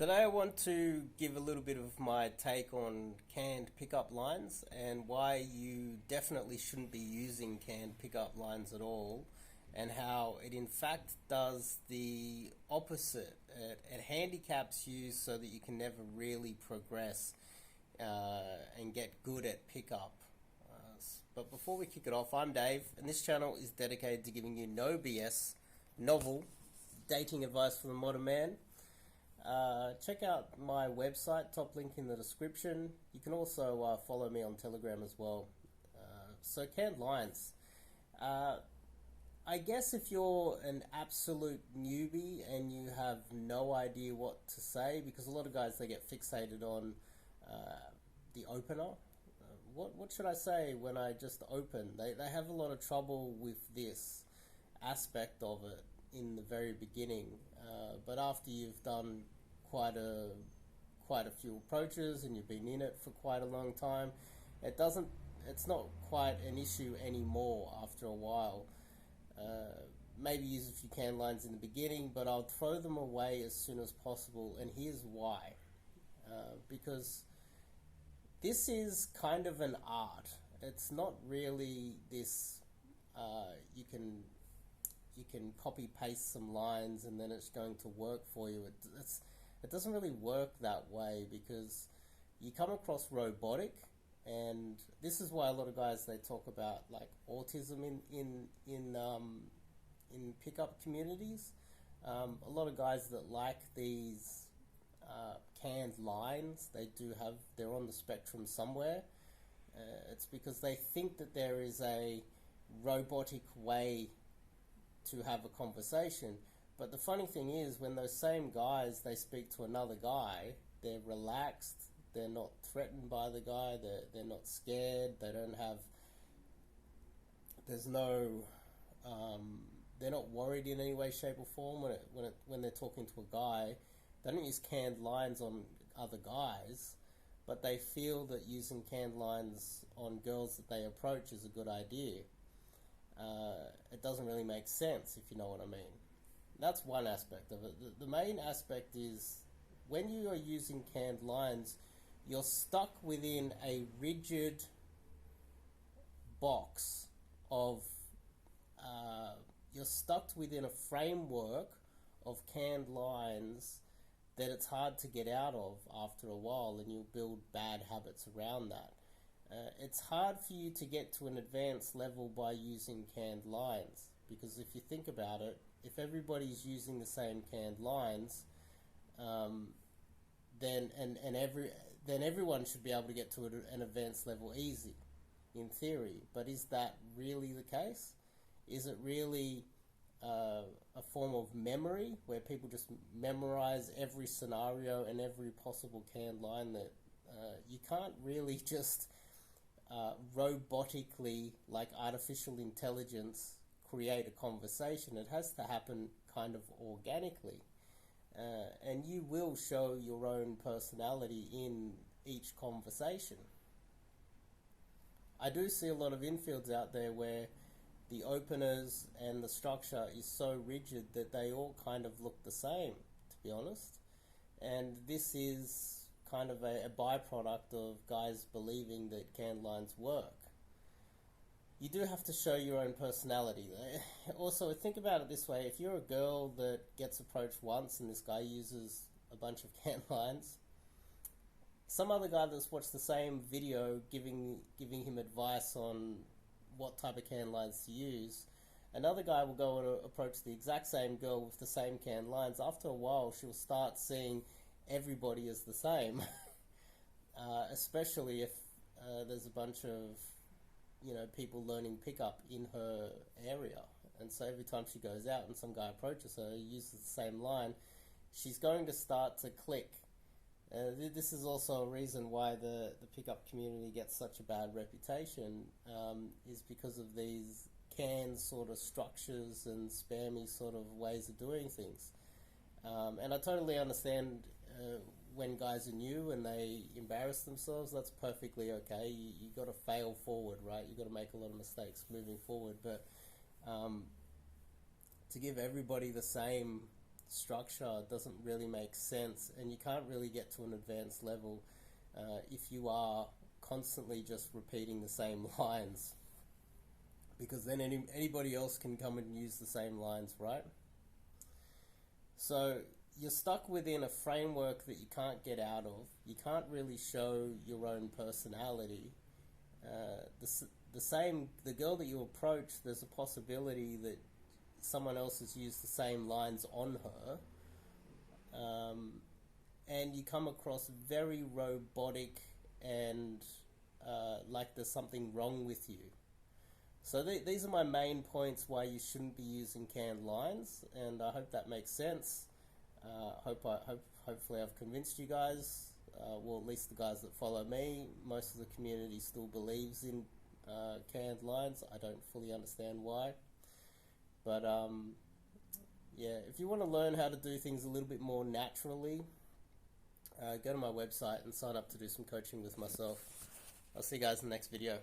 Today I want to give a little bit of my take on canned pickup lines and why you definitely shouldn't be using canned pickup lines at all, and how it in fact does the opposite. It handicaps you so that you can never really progress and get good at pickup. But before we kick it off, I'm Dave, and this channel is dedicated to giving you no BS, novel dating advice for the modern man. Check out my website, top link in the description. You can also follow me on Telegram as well. So canned lines. I guess if you're an absolute newbie and you have no idea what to say, because a lot of guys, they get fixated on the opener. What should I say when I just open? They have a lot of trouble with this aspect of it in the very beginning, but after you've done quite a few approaches and you've been in it for quite a long time, it's not quite an issue anymore after a while. Maybe use a few canned lines in the beginning, but I'll throw them away as soon as possible, and here's why. Because this is kind of an art. It's not really this you can copy paste some lines and then it's going to work for you. It doesn't really work that way, because you come across robotic, and this is why a lot of guys, they talk about like autism in pickup communities. A lot of guys that like these canned lines, they're on the spectrum somewhere. It's because they think that there is a robotic way to have a conversation. But the funny thing is, when those same guys, they speak to another guy, they're relaxed, they're not threatened by the guy, they're not scared, they're not worried in any way, shape or form when they're talking to a guy. They don't use canned lines on other guys, but they feel that using canned lines on girls that they approach is a good idea. It doesn't really make sense, if you know what I mean. That's one aspect of it. The main aspect is, when you are using canned lines, you're stuck within a rigid box of, you're stuck within a framework of canned lines that it's hard to get out of after a while, and you'll build bad habits around that. It's hard for you to get to an advanced level by using canned lines, because if you think about it, if everybody's using the same canned lines, then everyone should be able to get to an advanced level easy, in theory. But is that really the case? Is it really a form of memory, where people just memorize every scenario and every possible canned line? That you can't really just robotically, like artificial intelligence, create a conversation. It has to happen kind of organically, and you will show your own personality in each conversation. I do see a lot of infields out there where the openers and the structure is so rigid that they all kind of look the same, to be honest. And this is kind of a byproduct of guys believing that canned lines work. You do have to show your own personality. Also, think about it this way. If you're a girl that gets approached once and this guy uses a bunch of canned lines, some other guy that's watched the same video giving him advice on what type of canned lines to use, another guy will go and approach the exact same girl with the same canned lines. After a while, she'll start seeing everybody as the same, especially if there's a bunch of people learning pickup in her area. And so every time she goes out and some guy approaches her, uses the same line, she's going to start to click. This is also a reason why the pickup community gets such a bad reputation, is because of these canned sort of structures and spammy sort of ways of doing things. And I totally understand when guys are new and they embarrass themselves. That's perfectly okay. You got to fail forward, right? You got to make a lot of mistakes moving forward. But to give everybody the same structure doesn't really make sense, and you can't really get to an advanced level if you are constantly just repeating the same lines, because then anybody else can come and use the same lines, right? So you're stuck within a framework that you can't get out of. You can't really show your own personality. The girl that you approach, there's a possibility that someone else has used the same lines on her, and you come across very robotic and like there's something wrong with you. So these are my main points why you shouldn't be using canned lines, and I hope that makes sense. Hopefully I've convinced you guys. Well, at least the guys that follow me. Most of the community still believes in canned lines. I don't fully understand why, but yeah, if you want to learn how to do things a little bit more naturally, go to my website and sign up to do some coaching with myself. I'll see you guys in the next video.